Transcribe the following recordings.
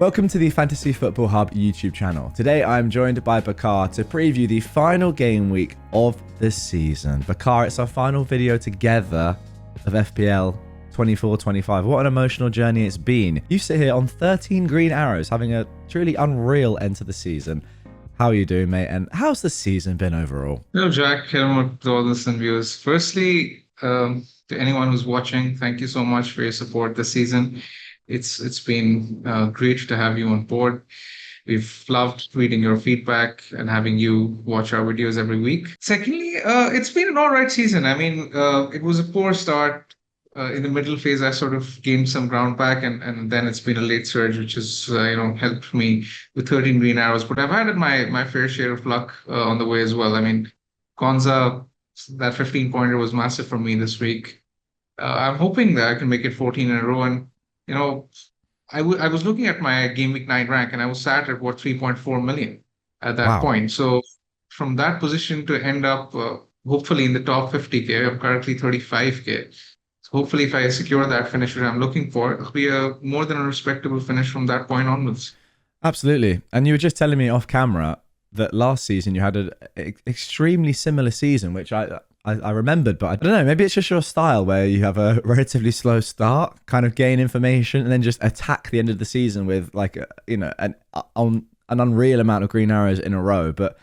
Welcome to the Fantasy Football Hub YouTube channel. Today I'm joined by Bakar to preview the final game week of the season. Bakar, it's our final video together of FPL 24-25. What an emotional journey it's been. You sit here on 13 green arrows, having a truly unreal end to the season. How are you doing, mate? And how's the season been overall? Hello, Jack. Hello to all the listeners viewers. Firstly, to anyone who's watching, thank you so much for your support this season. It's been great to have you on board. We've loved reading your feedback and having you watch our videos every week. Secondly, it's been an all right season. I mean, it was a poor start. In the middle phase, I sort of gained some ground back, and then it's been a late surge, which has helped me with 13 green arrows. But I've had my fair share of luck on the way as well. I mean, Konza, that 15-pointer was massive for me this week. I'm hoping that I can make it 14 in a row. And you know, I was looking at my Gameweek 9 rank, and I was sat at 3.4 million at that Wow. point. So from that position to end up hopefully in the top 50K, I'm currently 35K. So hopefully, if I secure that finish that I'm looking for, it'll be a more than a respectable finish from that point onwards. Absolutely. And you were just telling me off camera that last season you had an extremely similar season, which I remembered, but I don't know, maybe it's just your style where you have a relatively slow start, kind of gain information, and then just attack the end of the season with an unreal amount of green arrows in a row. But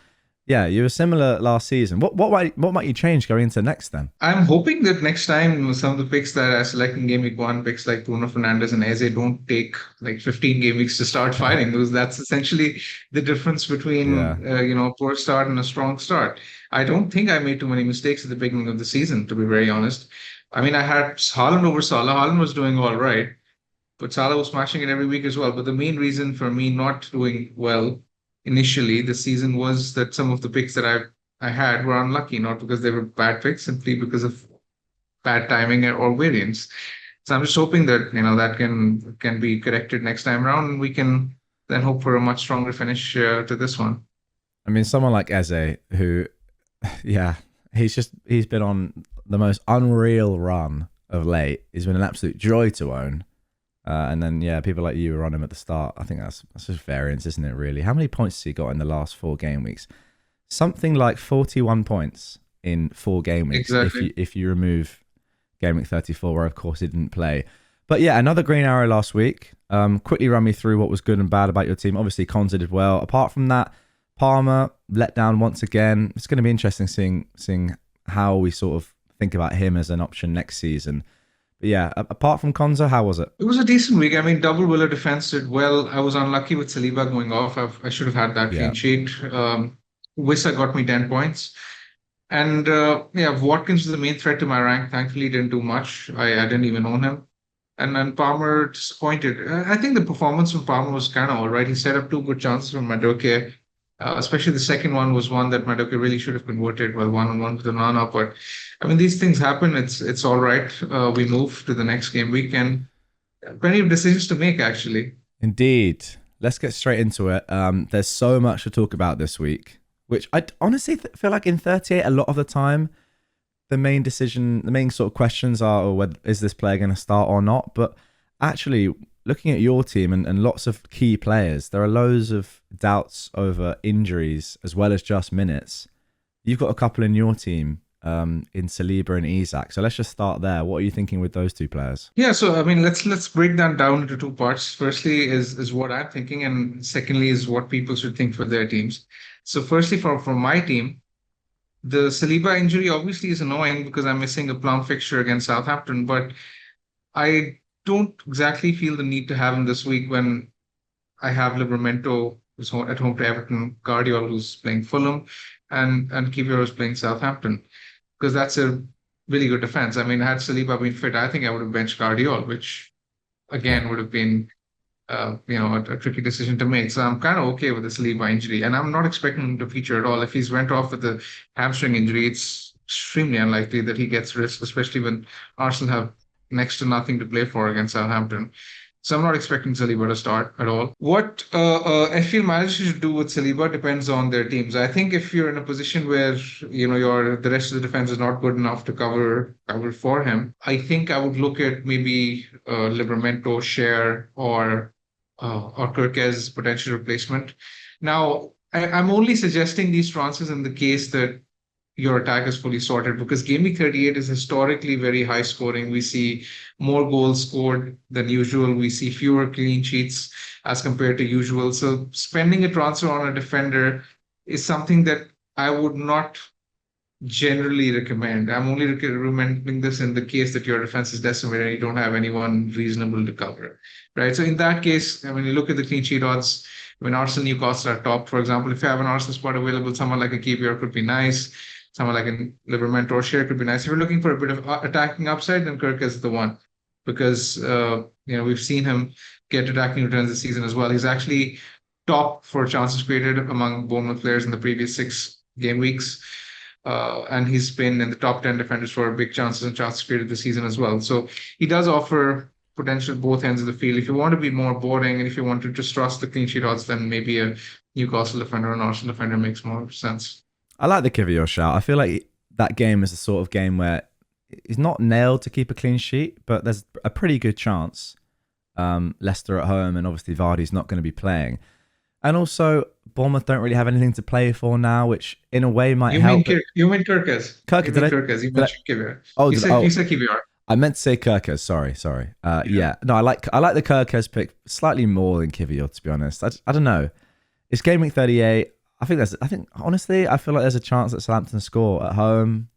yeah, you were similar last season. What might you change going into next then? I'm hoping that next time some of the picks that I select in Game Week 1, picks like Bruno Fernandes and Eze, don't take like 15 game weeks to start firing, because that's essentially the difference between Yeah. a poor start and a strong start. I don't think I made too many mistakes at the beginning of the season, to be very honest. I mean, I had Haaland over Salah. Haaland was doing all right, but Salah was smashing it every week as well. But the main reason for me not doing well initially this season was that some of the picks that I had were unlucky, not because they were bad picks, simply because of bad timing or variance. So I'm just hoping that that can be corrected next time around, and we can then hope for a much stronger finish to this one. I mean, someone like Eze, who, yeah, he's been on the most unreal run of late. He's been an absolute joy to own. And then, yeah, people like you were on him at the start. I think that's just variance, isn't it, really? How many points has he got in the last 4 game weeks? Something like 41 points in 4 game weeks Exactly. if you remove game week 34, where, of course, he didn't play. But, yeah, another green arrow last week. Quickly run me through what was good and bad about your team. Obviously, Konza did well. Apart from that, Palmer let down once again. It's going to be interesting seeing how we sort of think about him as an option next season. But yeah, apart from Konza, how was it? It was a decent week. I mean, double Willer defense did well. I was unlucky with Saliba going off. I should have had that clean Yeah. sheet. Wissa got me 10 points. And yeah, Watkins was the main threat to my rank. Thankfully, didn't do much. I didn't even own him. And then Palmer disappointed. I think the performance from Palmer was kind of all right. He set up 2 good chances from Madueke. Especially the second one was one that Madueke really should have converted, well, 1-on-1 with Onana. But I mean, these things happen. It's all right. We move to the next game week, and plenty of decisions to make, actually. Indeed. Let's get straight into it. There's so much to talk about this week, which I honestly feel like in 38, a lot of the time, the main sort of questions are, whether is this player going to start or not? But actually, looking at your team and lots of key players, there are loads of doubts over injuries as well as just minutes. You've got a couple in your team, in Saliba and Isak. So let's just start there. What are you thinking with those 2 players? Yeah, so I mean, let's break that down into 2 parts. Firstly is what I'm thinking, and secondly is what people should think for their teams. So firstly, for my team, the Saliba injury obviously is annoying because I'm missing a plum fixture against Southampton, but I don't exactly feel the need to have him this week when I have Livramento who's at home to Everton, Guardiola who's playing Fulham, and Kiwior who's playing Southampton, because that's a really good defense. I mean, had Saliba been fit, I think I would have benched Guardiola, which Yeah. again would have been a tricky decision to make. So I'm kind of okay with the Saliba injury, and I'm not expecting him to feature at all. If he's went off with a hamstring injury, it's extremely unlikely that he gets risk, especially when Arsenal have next to nothing to play for against Southampton. So I'm not expecting Saliba to start at all. What I feel managers should do with Saliba depends on their teams. I think if you're in a position where your the rest of the defense is not good enough to cover for him, I think I would look at maybe Livramento, Share, or or Kirk's potential replacement. Now, I'm only suggesting these transfers in the case that your attack is fully sorted because Game Week 38 is historically very high scoring. We see more goals scored than usual. We see fewer clean sheets as compared to usual. So spending a transfer on a defender is something that I would not generally recommend. I'm only recommending this in the case that your defense is decimated and you don't have anyone reasonable to cover, right? So in that case, I mean, you look at the clean sheet odds when Arsenal Newcastle are top, for example, if you have an Arsenal spot available, someone like a KPR could be nice. Someone like a Liverman or share could be nice. If you're looking for a bit of attacking upside, then Kirk is the one because we've seen him get attacking returns this season as well. He's actually top for chances created among Bournemouth players in the previous 6 game weeks. And he's been in the top 10 defenders for big chances and chances created this season as well. So he does offer potential both ends of the field. If you want to be more boring and if you want to just trust the clean sheet odds, then maybe a Newcastle defender or an Arsenal defender makes more sense. I like the Kivior shout. I feel like that game is the sort of game where it's not nailed to keep a clean sheet, but there's a pretty good chance. Leicester at home, and obviously Vardy's not going to be playing. And also, Bournemouth don't really have anything to play for now, which in a way might help. You meant Kirkes. Kirkes, did you mentioned Kivior. Oh, you said Kivior. I meant to say Kirkes. Sorry. Yeah. No, I like the Kirkes pick slightly more than Kivior, to be honest. I don't know. It's game week 38. I think honestly, I feel like there's a chance that Southampton score at home.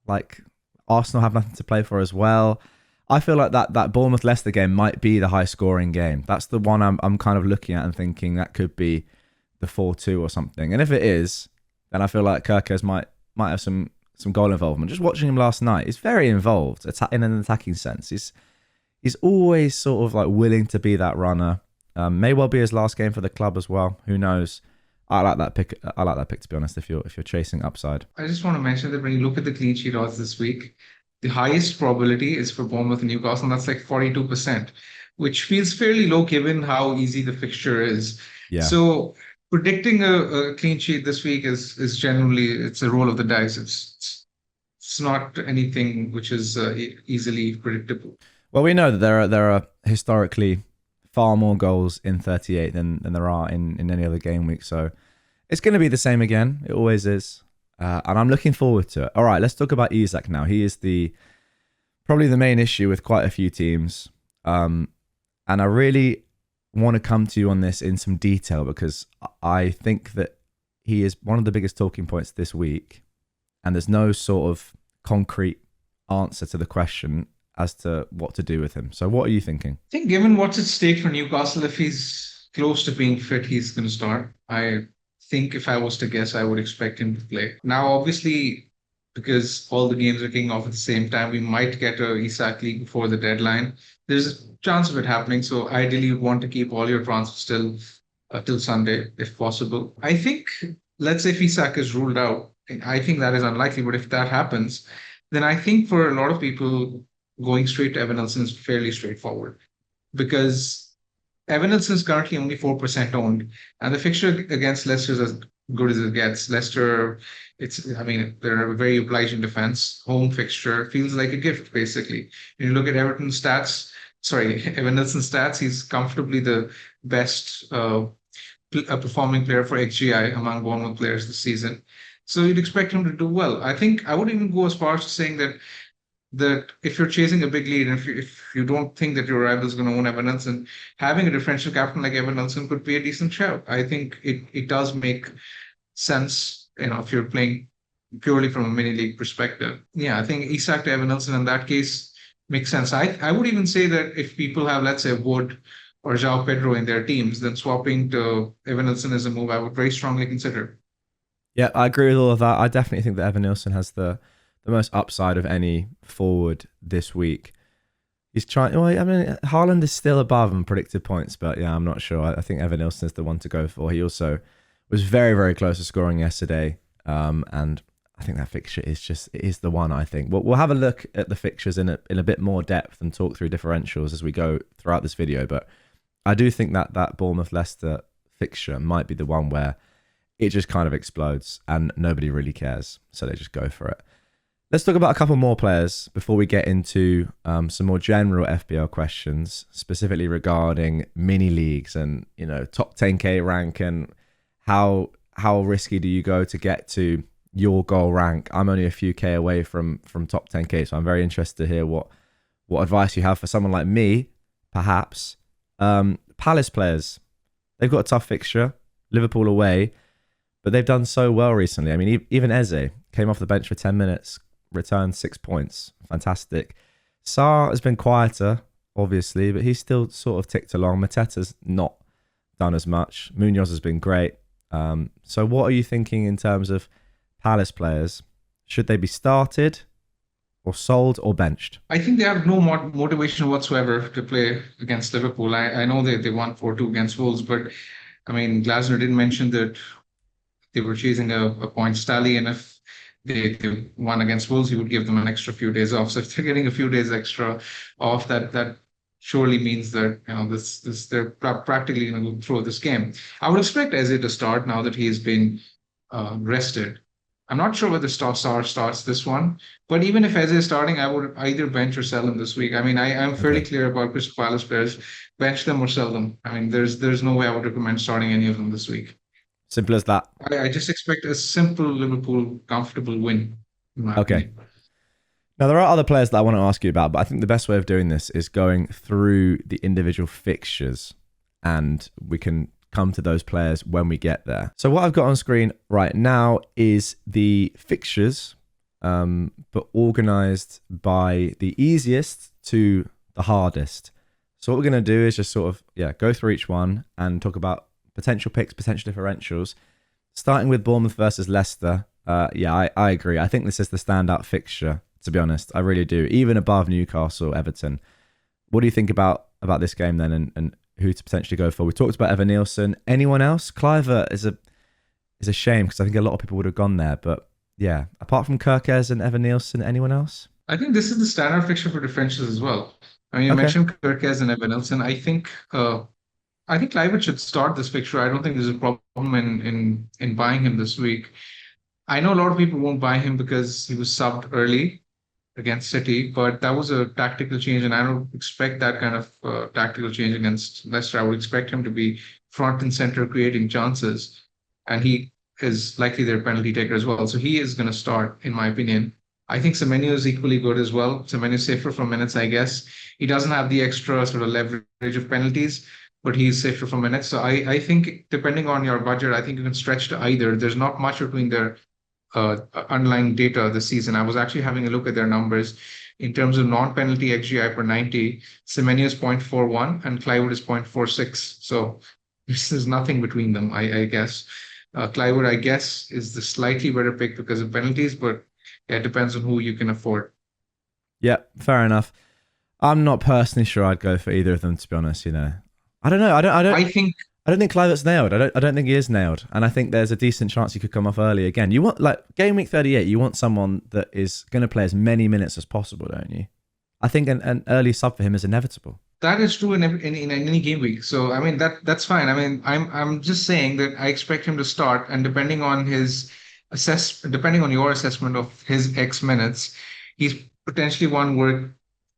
Like Arsenal have nothing to play for as well. I feel like that Bournemouth Leicester game might be the high scoring game. That's the one I'm kind of looking at and thinking that could be the 4-2 or something. And if it is, then I feel like Kirkes might have some goal involvement. Just watching him last night, he's very involved in an attacking sense. He's always sort of like willing to be that runner. May well be his last game for the club as well. Who knows? I like that pick. To be honest. If you're chasing upside, I just want to mention that when you look at the clean sheet odds this week, the highest probability is for Bournemouth and Newcastle, and that's like 42%, which feels fairly low given how easy the fixture is. Yeah. So predicting a clean sheet this week is generally it's a roll of the dice. It's not anything which is easily predictable. Well, we know that there are historically far more goals in 38 than there are in any other game week. So it's going to be the same again. It always is. And I'm looking forward to it. All right, let's talk about Isak now. He is probably the main issue with quite a few teams. And I really want to come to you on this in some detail because I think that he is one of the biggest talking points this week. And there's no sort of concrete answer to the question as to what to do with him. So what are you thinking? I think given what's at stake for Newcastle, if he's close to being fit, he's going to start. I think if I was to guess, I would expect him to play. Now, obviously, because all the games are kicking off at the same time, we might get a Isak league before the deadline. There's a chance of it happening. So ideally, you'd want to keep all your transfers till Sunday, if possible. I think, let's say if Isak is ruled out, I think that is unlikely. But if that happens, then I think for a lot of people, going straight to Evan Nelson is fairly straightforward because Evan Nelson is currently only 4% owned, and the fixture against Leicester is as good as it gets. Leicester, they're a very obliging defense. Home fixture feels like a gift, basically. When you look at Evan Nelson's stats, he's comfortably the best performing player for XGI among Bournemouth players this season. So you'd expect him to do well. I think I would even go as far as saying that if you're chasing a big lead and if you don't think that your rival is going to own Evan Nelson, having a differential captain like Evan Nelson could be a decent shout. I think it does make sense, if you're playing purely from a mini league perspective. Yeah, I think Isak to Evan Nelson in that case makes sense. I would even say that if people have, let's say, Wood or João Pedro in their teams, then swapping to Evan Nelson is a move I would very strongly consider. Yeah, I agree with all of that. I definitely think that Evan Nelson has the most upside of any forward this week. He's trying. Well, I mean, Haaland is still above in predicted points, but yeah, I'm not sure. I think Evan Nelson is the one to go for. He also was very, very close to scoring yesterday, and I think that fixture is the one. I think we'll have a look at the fixtures in a bit more depth and talk through differentials as we go throughout this video. But I do think that Bournemouth Leicester fixture might be the one where it just kind of explodes and nobody really cares, so they just go for it. Let's talk about a couple more players before we get into some more general FPL questions, specifically regarding mini leagues and top 10k rank and how risky do you go to get to your goal rank. I'm only a few k away from top 10k, so I'm very interested to hear what advice you have for someone like me, perhaps. Palace players, they've got a tough fixture, Liverpool away, but they've done so well recently. I mean, even Eze came off the bench for 10 minutes, returned 6 points. Fantastic. Sarr has been quieter, obviously, but he's still sort of ticked along. Mateta's not done as much. Munoz has been great. So what are you thinking in terms of Palace players? Should they be started or sold or benched? I think they have no motivation whatsoever to play against Liverpool. I know they won 4-2 against Wolves, but I mean, Glasner didn't mention that they were chasing a points tally, and if they won against Wolves, he would give them an extra few days off. So if they're getting a few days extra off, that surely means that they're practically going to go through this game. I would expect Eze to start now that he's been rested. I'm not sure whether Sarr starts this one, but even if Eze is starting, I would either bench or sell him this week. I mean, I'm fairly clear about Crystal Palace players: bench them or sell them. I mean, there's no way I would recommend starting any of them this week. Simple as that. I just expect a simple Liverpool comfortable win. In my opinion. Now, there are other players that I want to ask you about, but I think the best way of doing this is going through the individual fixtures, and we can come to those players when we get there. So what I've got on screen right now is the fixtures, but organized by the easiest to the hardest. So what we're going to do is just sort of, go through each one and talk about potential picks, potential differentials, starting with Bournemouth versus Leicester. I agree. I think this is the standout fixture, to be honest. I really do. Even above Newcastle, Everton. What do you think about this game then, and who to potentially go for? We talked about Evan Nielsen. Anyone else? Cliver is a shame because I think a lot of people would have gone there. But yeah, apart from Kirkes and Evan Nielsen, anyone else? I think this is the standard fixture for differentials as well. I mean, you mentioned Kirkes and Evan Nielsen. I think Cliver should start this fixture. I don't think there's a problem in buying him this week. I know a lot of people won't buy him because he was subbed early against City, but that was a tactical change, and I don't expect that kind of tactical change against Leicester. I would expect him to be front and center creating chances, and he is likely their penalty taker as well. So he is going to start, in my opinion. I think Semenyo is equally good as well. Semenyo is safer from minutes, I guess. He doesn't have the extra sort of leverage of penalties, but he's safer from minutes. So I think, depending on your budget, I think you can stretch to either. There's not much between their underlying data this season. I was actually having a look at their numbers. In terms of non-penalty XGI per 90, Semenyo is 0.41 and Cliver is 0.46. So this is nothing between them, I guess. Cliver, I guess, is the slightly better pick because of penalties, but it depends on who you can afford. Yeah, fair enough. I'm not personally sure I'd go for either of them, to be honest. I don't know. I don't think Clivert's nailed. I don't think he is nailed. And I think there's a decent chance he could come off early again. You want, game week 38, you want someone that is going to play as many minutes as possible, don't you? I think an early sub for him is inevitable. That is true in any game week. So, I mean, that's fine. I mean, I'm just saying that I expect him to start, and depending on your assessment of his X minutes, he's potentially one worth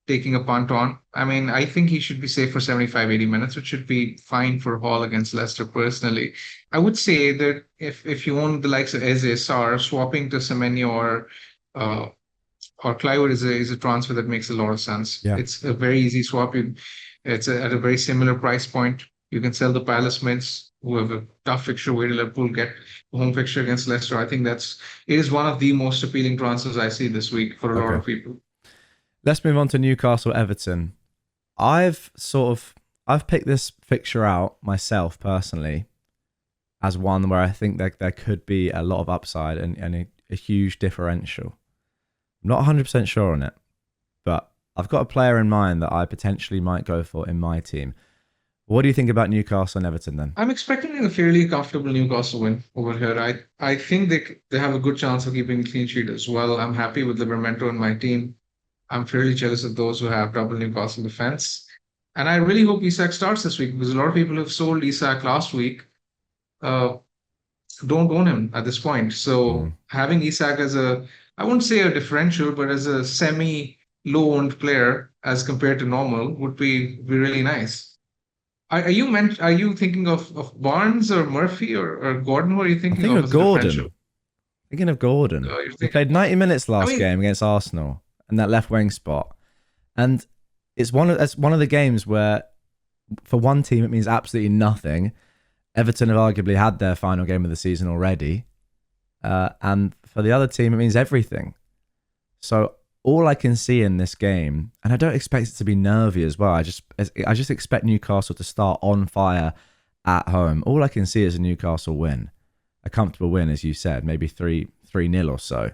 taking a punt on. I mean, I think he should be safe for 75, 80 minutes, which should be fine for Hall against Leicester personally. I would say that if you own the likes of Eze, Sarr, swapping to Semenyo or Cliver is a transfer that makes a lot of sense. Yeah. It's a very easy swap. It's at a very similar price point. You can sell the Palace mids who have a tough fixture where Liverpool get a home fixture against Leicester. I think it is one of the most appealing transfers I see this week for a lot of people. Let's move on to Newcastle Everton. I've picked this fixture out myself personally as one where I think that there could be a lot of upside and a huge differential. I'm not 100% sure on it, but I've got a player in mind that I potentially might go for in my team. What do you think about Newcastle and Everton then? I'm expecting a fairly comfortable Newcastle win over here. I think they have a good chance of keeping a clean sheet as well. I'm happy with Livramento in my team. I'm fairly jealous of those who have double Newcastle defense. And I really hope Isak starts this week because a lot of people have sold Isak last week. Don't own him at this point. So having Isak as a I wouldn't say a differential, but as a semi low owned player as compared to normal would be really nice. Are you thinking of Barnes or Murphy or Gordon? Who are you I'm thinking thinking of of as a differential? Gordon. Thinking of Gordon. You're He thinking, played 90 minutes I last mean, game against Arsenal in that left wing spot. And it's one of the games where for one team it means absolutely nothing. Everton have arguably had their final game of the season already. And for the other team it means everything. So all I can see in this game, and I don't expect it to be nervy as well. I just expect Newcastle to start on fire at home. All I can see is a Newcastle win, a comfortable win, as you said, maybe 3-0 or so.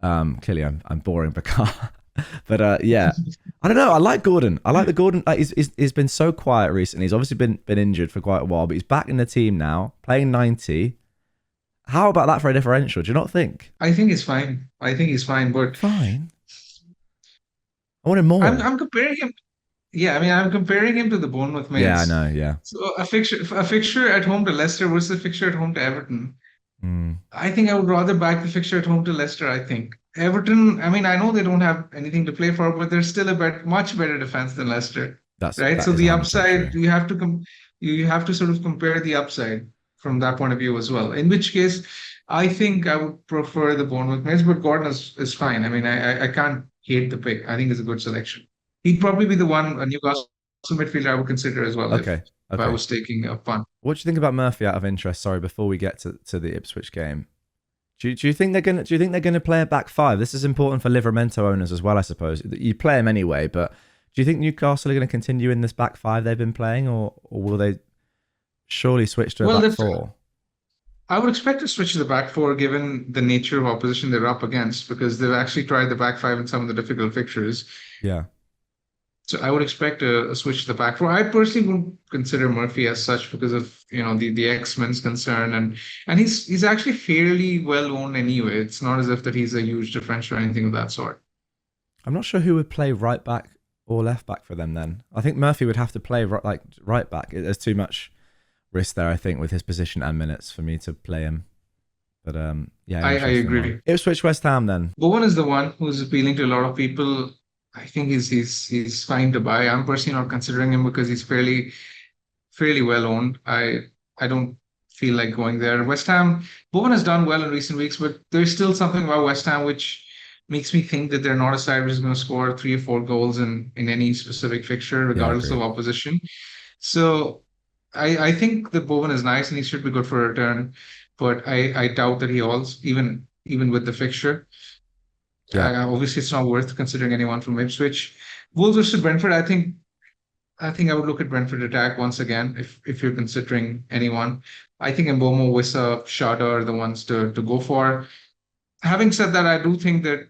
Clearly, I'm boring Bakar, but yeah, I don't know. I like Gordon. I like the Gordon. He's been so quiet recently. He's obviously been injured for quite a while, but he's back in the team now, playing 90. How about that for a differential? Do you not think? I think he's fine. I think he's fine, but Fine. I wanted I'm more. I'm comparing him. Yeah, I mean, I'm comparing him to the Bournemouth Yeah, I mates. know. Yeah. So a fixture at home to Leicester versus a fixture at home to Everton. Mm, I think I would rather back the fixture at home to Leicester. I think Everton. I mean, I know they don't have anything to play for, but they're still much better defense than Leicester, right? that So is the 100% upside true. you have to sort of compare the upside from that point of view as well. In which case, I think I would prefer the Bournemouth Mates, but Gordon is fine. I mean, I can't hate the pick. I think it's a good selection. He'd probably be the one a Newcastle midfielder I would consider as well Okay. if I Okay. was taking a punt. What do you think about Murphy out of interest? Sorry, before we get to the Ipswich game. Do you think they're gonna play a back five? This is important for Livramento owners as well, I suppose. You play them anyway, but do you think Newcastle are going to continue in this back five they've been playing, or will they surely switch to a Well, back four? I would expect to switch to the back four given the nature of opposition they're up against because they've actually tried the back five in some of the difficult fixtures. Yeah, So I would expect a switch to the back four. I personally wouldn't consider Murphy as such because of the X-Men's concern and he's actually fairly well owned anyway. It's not as if that he's a huge differential or anything of that sort. I'm not sure who would play right back or left back for them. Then I think Murphy would have to play right back. There's too much risk there, I think, with his position and minutes for me to play him. But yeah, I interesting one. agree. Ipswich West Ham then. Bowen is the one who's appealing to a lot of people. I think he's fine to buy. I'm personally not considering him because he's fairly well owned. I don't feel like going there. West Ham, Bowen has done well in recent weeks, but there's still something about West Ham which makes me think that they're not a side which is going to score 3 or 4 goals in any specific fixture, Yeah, I regardless agree. of opposition. So I think that Bowen is nice and he should be good for a return, but I doubt that he also even with the fixture. Yeah, Obviously, it's not worth considering anyone from Ipswich. Wolves versus Brentford. I think I would look at Brentford attack once again if you're considering anyone. I think Mbomo, Wissa, Shada are the ones to go for. Having said that, I do think that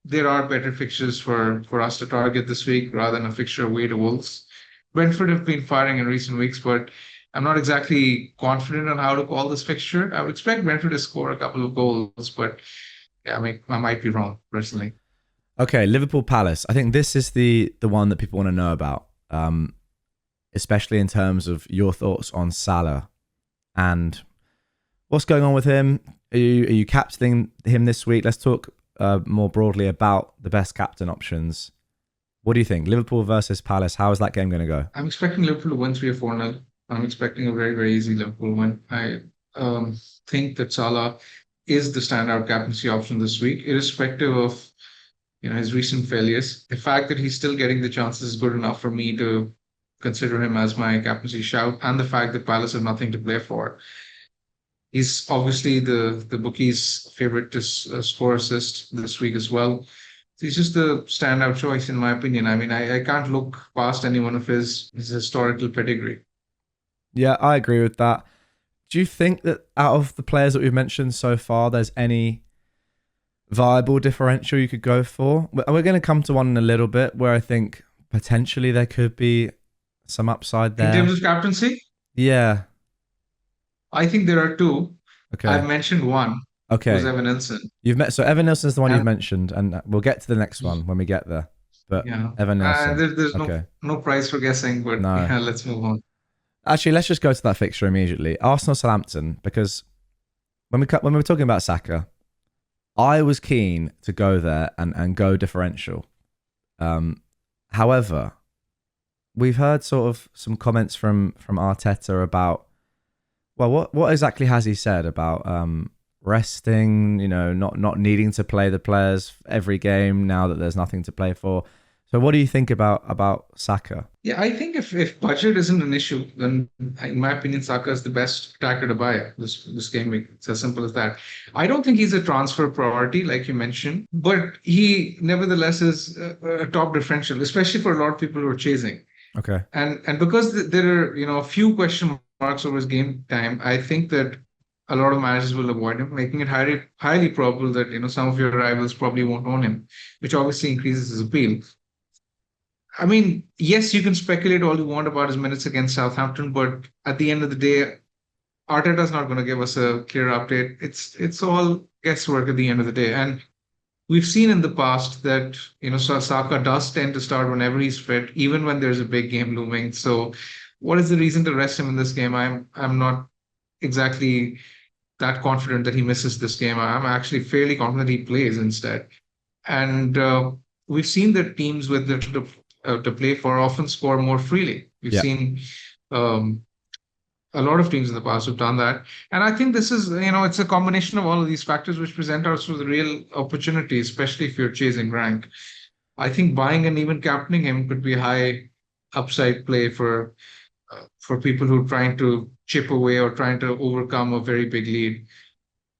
there are better fixtures for us to target this week rather than a fixture away to Wolves. Brentford have been firing in recent weeks, but I'm not exactly confident on how to call this fixture. I would expect Brentford to score a couple of goals, but yeah, I might be wrong personally. okay, Liverpool Palace. I think this is the one that people want to know about, especially in terms of your thoughts on Salah and what's going on with him. Are you captaining him this week? Let's talk more broadly about the best captain options. What do you think? Liverpool versus Palace. How is that game going to go? I'm expecting Liverpool to win 3 or 4-0. I'm expecting a very, very easy Liverpool win. I think that Salah is the standout captaincy option this week, irrespective of his recent failures. The fact that he's still getting the chances is good enough for me to consider him as my captaincy shout, and the fact that Palace have nothing to play for. He's obviously the bookies' favorite to score assist this week as well. He's just the standout choice in my opinion. I mean, I can't look past any one of his historical pedigree. Yeah, I agree with that. Do you think that out of the players that we've mentioned so far, there's any viable differential you could go for? We're going to come to one in a little bit where I think potentially there could be some upside In terms there. of captaincy, Yeah. I think there are two. I've Okay. mentioned one, who's Okay. Evan Nelson. So Evan Nilsson's the one you've And mentioned, and we'll get to the next one when we get there. But yeah, Evan Nilsson. there's no Okay. no prize for guessing, but No. yeah, let's move on. Actually, let's just go to that fixture immediately. Arsenal Southampton, because when we were talking about Saka, I was keen to go there and go differential. However, we've heard sort of some comments from Arteta about, well, what exactly has he said about resting, not needing to play the players every game now that there's nothing to play for. So what do you think about Saka? Yeah, I think if budget isn't an issue, then in my opinion, Saka is the best attacker to buy this game week. It's as simple as that. I don't think he's a transfer priority, like you mentioned, but he nevertheless is a top differential, especially for a lot of people who are chasing. Okay. And because there are a few question marks over his game time, I think that a lot of managers will avoid him, making it highly probable that some of your rivals probably won't own him, which obviously increases his appeal. I mean, yes, you can speculate all you want about his minutes against Southampton, but at the end of the day, Arteta's not going to give us a clear update. It's all guesswork at the end of the day, and we've seen in the past that Saka does tend to start whenever he's fit, even when there's a big game looming. So, what is the reason to rest him in this game? I'm not exactly that confident that he misses this game. I'm actually fairly confident he plays instead. And we've seen that teams with to play for often score more freely. We've Yeah. seen um, a lot of teams in the past who've done that. And I think this is, it's a combination of all of these factors which present us with a real opportunity, especially if you're chasing rank. I think buying and even captaining him could be a high upside play for people who are trying to chip away or trying to overcome a very big lead.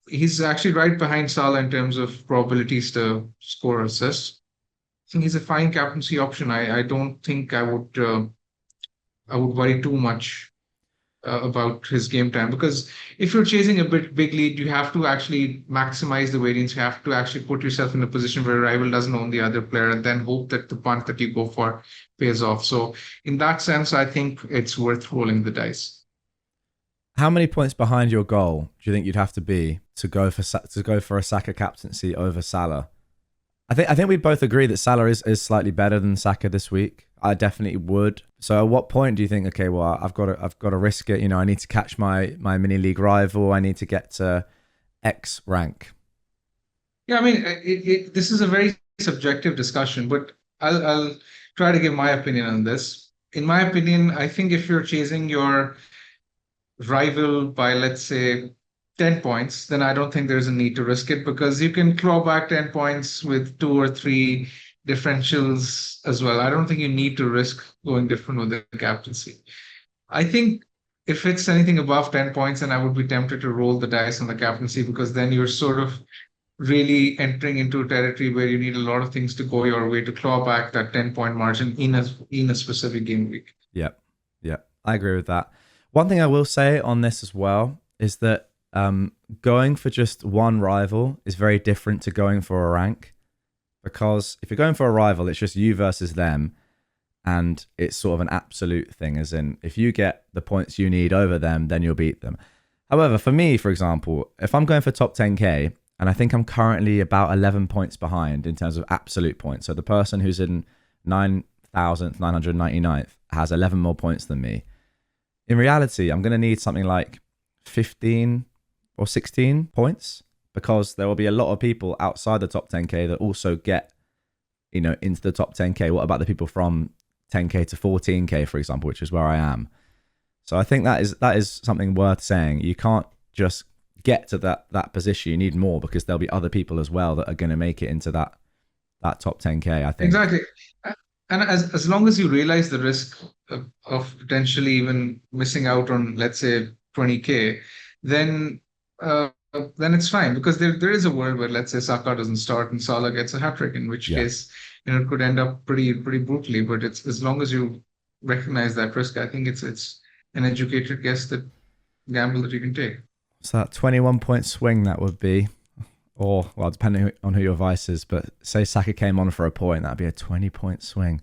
He's actually right behind Salah in terms of probabilities to score assists. I think he's a fine captaincy option. I don't think I would worry too much about his game time, because if you're chasing a big lead, you have to actually maximize the variance. You have to actually put yourself in a position where a rival doesn't own the other player, and then hope that the punt that you go for pays off. So in that sense, I think it's worth rolling the dice. How many points behind your goal do you think you'd have to be to go for a Saka captaincy over Salah? I think we both agree that Salah is slightly better than Saka this week. I definitely would. So at what point do you think, okay, well, I've got to risk it. I need to catch my mini league rival. I need to get to X rank. Yeah, I mean, this is a very subjective discussion, but I'll try to give my opinion on this. In my opinion, I think if you're chasing your rival by, let's say, 10 points, then I don't think there's a need to risk it, because you can claw back 10 points with two or three differentials as well. I don't think you need to risk going different with the captaincy. I think if it's anything above 10 points, then I would be tempted to roll the dice on the captaincy, because then you're sort of really entering into a territory where you need a lot of things to go your way to claw back that 10-point margin in a specific game week. Yep. I agree with that. One thing I will say on this as well is that going for just one rival is very different to going for a rank, because if you're going for a rival, it's just you versus them, and it's sort of an absolute thing, as in if you get the points you need over them, then you'll beat them. However, for me, for example, if I'm going for top 10k, and I think I'm currently about 11 points behind in terms of absolute points, so the person who's in 9,999th has 11 more points than me. In reality, I'm going to need something like 15 or 16 points, because there will be a lot of people outside the top 10k that also get, into the top 10k. What about the people from 10k to 14k, for example, which is where I am? So I think that is something worth saying. You can't just get to that position. You need more, because there'll be other people as well that are going to make it into that top 10k, I think. Exactly. And as long as you realize the risk of potentially even missing out on, let's say, 20k, then it's fine, because there is a world where, let's say, Saka doesn't start and Salah gets a hat trick, in which case it could end up pretty brutally. But it's as long as you recognize that risk, I think it's an educated guess, that gamble that you can take. So that 21-point swing that would be, or, well, depending on who your vice is, but say Saka came on for a point, that'd be a 20-point swing.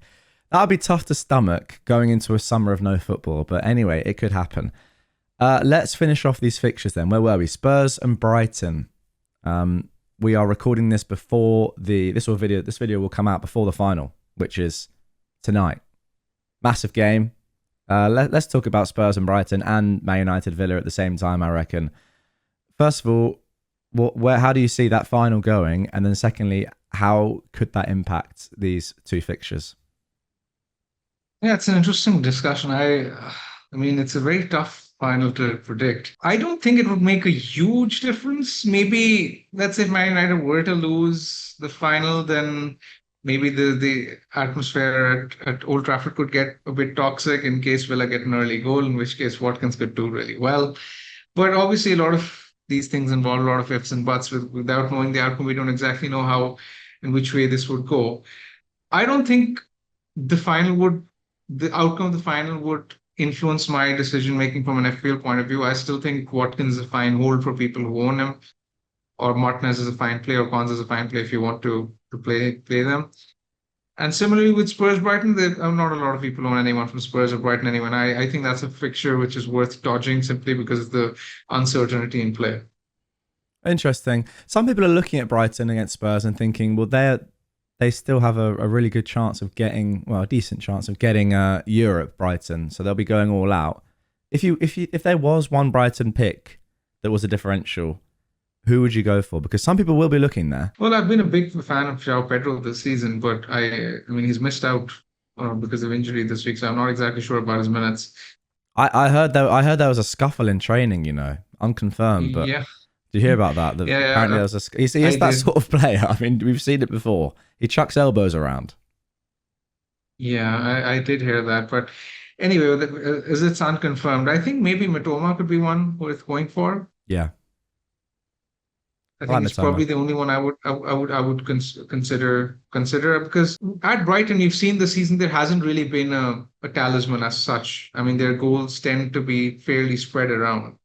That would be tough to stomach going into a summer of no football, but anyway, it could happen. Let's finish off these fixtures then. Where were we? Spurs and Brighton. We are recording this before this video will come out before the final, which is tonight. Massive game. Let's talk about Spurs and Brighton and Man United Villa at the same time, I reckon. First of all, how do you see that final going? And then secondly, how could that impact these two fixtures? Yeah, it's an interesting discussion. I mean, it's a very tough final to predict. I don't think it would make a huge difference. Maybe let's say if Man United were to lose the final, then maybe the atmosphere at Old Trafford could get a bit toxic in case Villa get an early goal, in which case Watkins could do really well. But obviously, a lot of these things involve a lot of ifs and buts. Without knowing the outcome, we don't exactly know how, in which way this would go. I don't think the final would, the outcome of the final would influence my decision making from an FPL point of view. I still think Watkins is a fine hold for people who own him, or Martinez is a fine play, or Cons is a fine play if you want to play them. And similarly with Spurs Brighton, not a lot of people own anyone from Spurs or Brighton anyone. I think that's a fixture which is worth dodging simply because of the uncertainty in play. Interesting. Some people are looking at Brighton against Spurs and thinking, well, they still have a really good chance of getting, well, a decent chance of getting Europe. Brighton, so they'll be going all out. If there was one Brighton pick that was a differential, who would you go for? Because some people will be looking there. Well, I've been a big fan of João Pedro this season, but I mean, he's missed out because of injury this week, so I'm not exactly sure about his minutes. I heard there was a scuffle in training. Unconfirmed, but Yeah, did you hear about that? That yeah, apparently there was he is that did. sort of player. I mean, we've seen it before. He chucks elbows around. Yeah, I did hear that. But anyway, as it's unconfirmed, I think maybe Matoma could be one worth going for. Yeah, I I like think it's probably Matoma. the only one I would consider because at Brighton you've seen this season there hasn't really been a talisman as such. I mean their goals tend to be fairly spread around,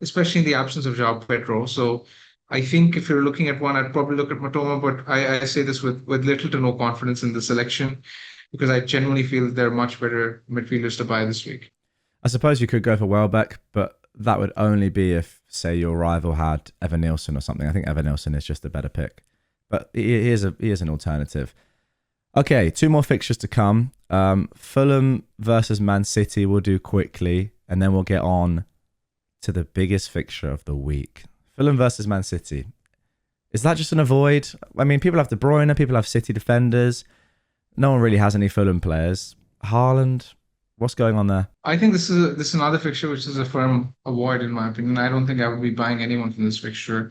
especially in the absence of João Pedro. So I think if you're looking at one, I'd probably look at Matoma, but I say this with little to no confidence in the selection because I genuinely feel they're much better midfielders to buy this week. I suppose you could go for Welbeck, but that would only be if, say, your rival had Evan Nielsen or something. I think Evan Nielsen is just a better pick, but he is an alternative. Okay, two more fixtures to come. Fulham versus Man City we'll do quickly, and then we'll get on to the biggest fixture of the week. Fulham versus Man City. Is that just an avoid? I mean, people have De Bruyne, people have City defenders. No one really has any Fulham players. Haaland, what's going on there? I think this is another fixture which is a firm avoid in my opinion. I don't think I would be buying anyone from this fixture.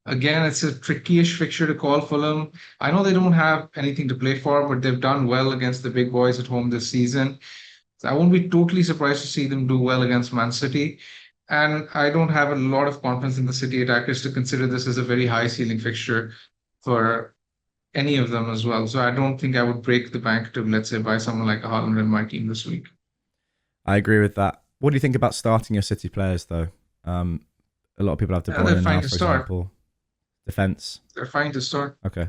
Again, it's a tricky-ish fixture to call Fulham. I know they don't have anything to play for, but they've done well against the big boys at home this season. So I won't be totally surprised to see them do well against Man City. And I don't have a lot of confidence in the City attackers to consider this as a very high ceiling fixture for any of them as well. So I don't think I would break the bank to, let's say, buy someone like a Haaland in my team this week. I agree with that. What do you think about starting your City players, though? A lot of people have De Yeah, they're Bruyne fine now, to for start. example. Defense. They're fine to start. Okay.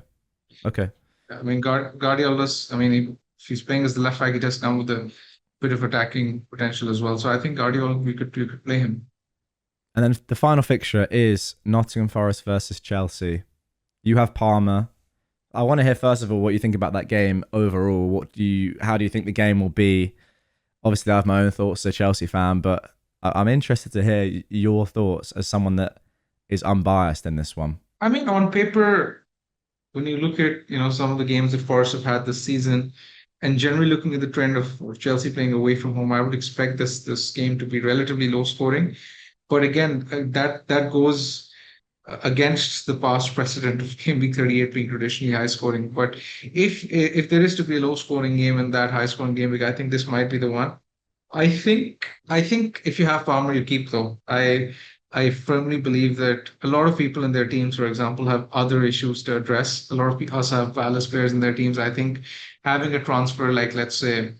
I mean, Guardiola's, I mean, if he's playing as the left back, he does come with a bit of attacking potential as well. So I think Guardiola, you could play him. And then the final fixture is Nottingham Forest versus Chelsea. You have Palmer. I want to hear first of all what you think about that game overall. How do you think the game will be? Obviously, I have my own thoughts as a Chelsea fan, but I'm interested to hear your thoughts as someone that is unbiased in this one. I mean, on paper, when you look at some of the games that Forest have had this season, and generally looking at the trend of Chelsea playing away from home, I would expect this game to be relatively low scoring. But again, that goes against the past precedent of Game Week 38 being traditionally high scoring. But if there is to be a low scoring game in that high scoring game week, I think this might be the one. I think if you have Palmer, you keep though. I firmly believe that a lot of people in their teams, for example, have other issues to address. A lot of us have Palace players in their teams. I think having a transfer like, let's say,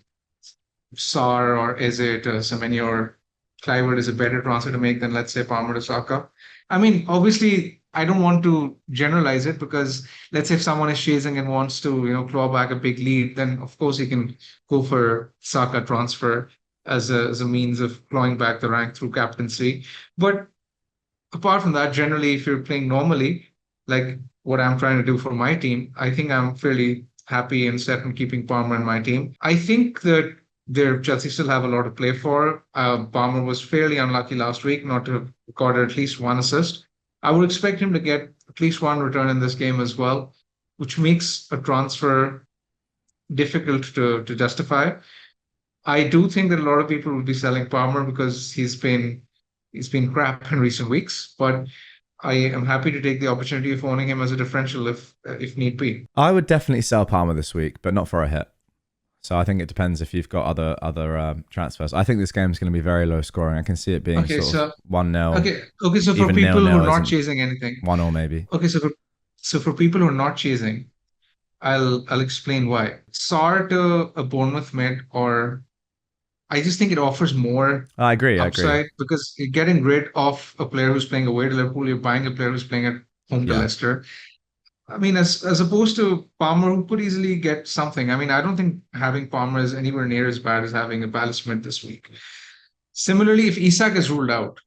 Sar or Eze to Semenyo or Clivert is a better transfer to make than, let's say, Palmer to Saka. I mean, obviously, I don't want to generalize it because let's say if someone is chasing and wants to, claw back a big lead, then of course he can go for Saka transfer as a means of clawing back the rank through captaincy. But apart from that, generally, if you're playing normally, like what I'm trying to do for my team, I think I'm fairly happy and set on keeping Palmer in my team. I think that Chelsea still have a lot to play for. Palmer was fairly unlucky last week not to have recorded at least one assist. I would expect him to get at least one return in this game as well, which makes a transfer difficult to justify. I do think that a lot of people will be selling Palmer because he's been crap in recent weeks, but I am happy to take the opportunity of owning him as a differential if need be. I would definitely sell Palmer this week, but not for a hit. So I think it depends if you've got other transfers. I think this game is going to be very low scoring. I can see it being Okay, sort of so 1-0, okay, so for even people who 0-0 are not isn't chasing anything, 1-0 maybe. okay, so for people who are not chasing, I'll explain why. Sar to a Bournemouth mid, or I just think it offers more I agree. I agree. upside because you're getting rid of a player who's playing away to Liverpool, you're buying a player who's playing at home to Yeah. Leicester. I mean, as opposed to Palmer, who could easily get something. I mean, I don't think having Palmer is anywhere near as bad as having a Palace mid this week. Similarly, if Isak is ruled out,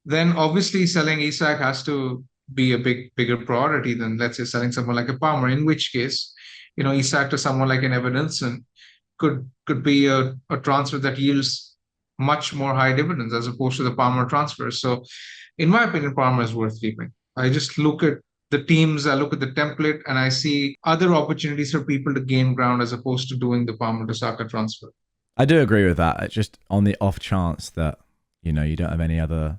then obviously selling Isak has to be a bigger priority than, let's say, selling someone like a Palmer. In which case, Isak to someone like an Evanston could be a transfer that yields much more high dividends as opposed to the Palmer transfer. So, in my opinion, Palmer is worth keeping. I just look at the teams, I look at the template, and I see other opportunities for people to gain ground as opposed to doing the Palmer to Saka transfer. I do agree with that. It's just on the off chance that, you don't have any other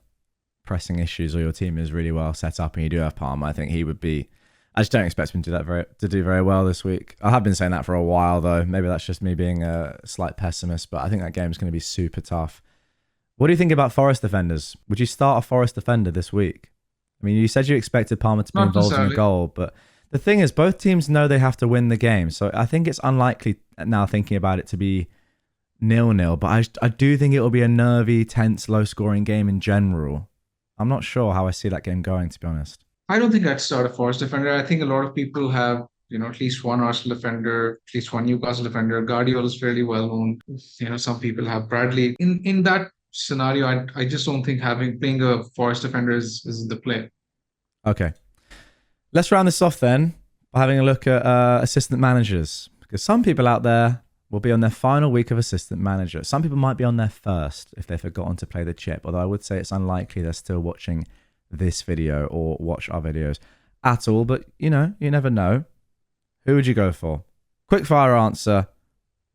pressing issues or your team is really well set up and you do have Palmer, I think he would be. I just don't expect him to do very well this week. I have been saying that for a while though. Maybe that's just me being a slight pessimist, but I think that game's going to be super tough. What do you think about Forest defenders? Would you start a Forest defender this week? I mean, you said you expected Palmer to be Not involved in a necessarily. goal, but the thing is, both teams know they have to win the game. So I think it's unlikely now thinking about it to be 0-0, but I do think it will be a nervy, tense, low-scoring game in general. I'm not sure how I see that game going, to be honest. I don't think I'd start a Forest defender. I think a lot of people have, at least one Arsenal defender, at least one Newcastle defender. Guardiola is fairly well known. Some people have Bradley. In that scenario, I just don't think having playing a Forest defender is the play. Okay. Let's round this off then by having a look at assistant managers, because some people out there will be on their final week of assistant manager. Some people might be on their first if they've forgotten to play the chip, although I would say it's unlikely they're still watching this video or watch our videos at all, but you never know. Who would you go for? Quick fire answer.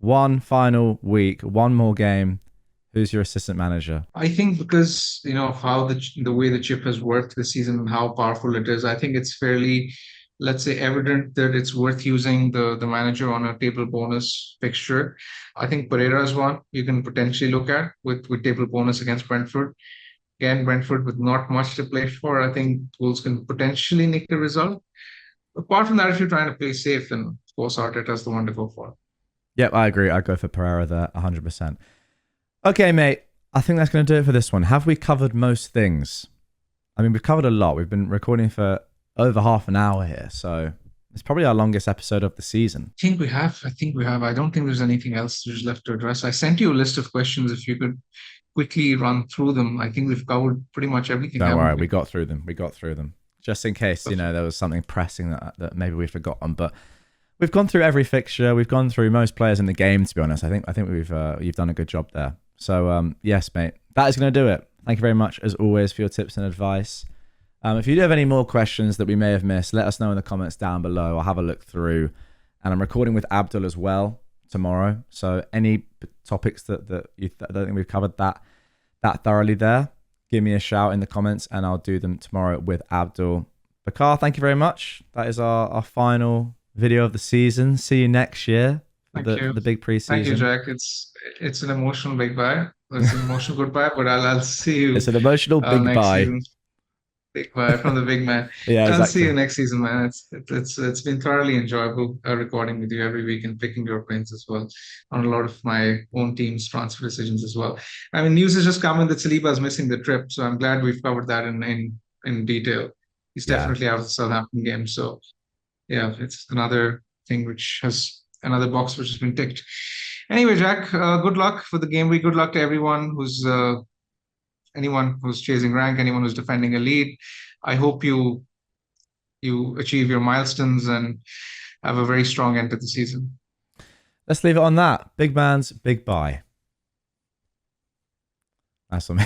One final week, one more game. Who's your assistant manager? I think because of how the way the chip has worked this season and how powerful it is, I think it's fairly, let's say, evident that it's worth using the manager on a table bonus fixture. I think Pereira is one you can potentially look at with table bonus against Brentford. Again, Brentford with not much to play for, I think Wolves can potentially nick the result. Apart from that, if you're trying to play safe, then of course Arteta's the one to go for. Yep, I agree. I'd go for Pereira there, 100%. Okay, mate. I think that's going to do it for this one. Have we covered most things? I mean, we've covered a lot. We've been recording for over half an hour here, so it's probably our longest episode of the season. I think we have. I don't think there's anything else there's left to address. I sent you a list of questions. If you could quickly run through them, I think we've covered pretty much everything. Don't worry, We? we got through them. Just in case, there was something pressing that maybe we've forgotten. But we've gone through every fixture. We've gone through most players in the game, to be honest. I think you've done a good job there. So, yes, mate, that is going to do it. Thank you very much, as always, for your tips and advice. If you do have any more questions that we may have missed, let us know in the comments down below. I'll have a look through. And I'm recording with Abdul as well tomorrow. So any topics that you I don't think we've covered that thoroughly there, give me a shout in the comments and I'll do them tomorrow with Abdul. Bakar, thank you very much. That is our final video of the season. See you next year for Thank you. the big preseason. Thank you, Jack. It's an emotional big bye. It's an emotional goodbye, but I'll see you It's an emotional big next bye. season. Big bye from the big man. Yeah, I'll exactly. see you next season, man. It's been thoroughly enjoyable recording with you every week and picking your brains as well on a lot of my own team's transfer decisions as well. I mean, news has just come in that Saliba is missing the trip, so I'm glad we've covered that in detail. He's definitely out of the Southampton game, so yeah, it's another thing another box which has been ticked. Anyway, Jack, good luck for the game week. Good luck to everyone anyone who's chasing rank, anyone who's defending a lead. I hope you achieve your milestones and have a very strong end to the season. Let's leave it on that. Big man's big bye. That's on me.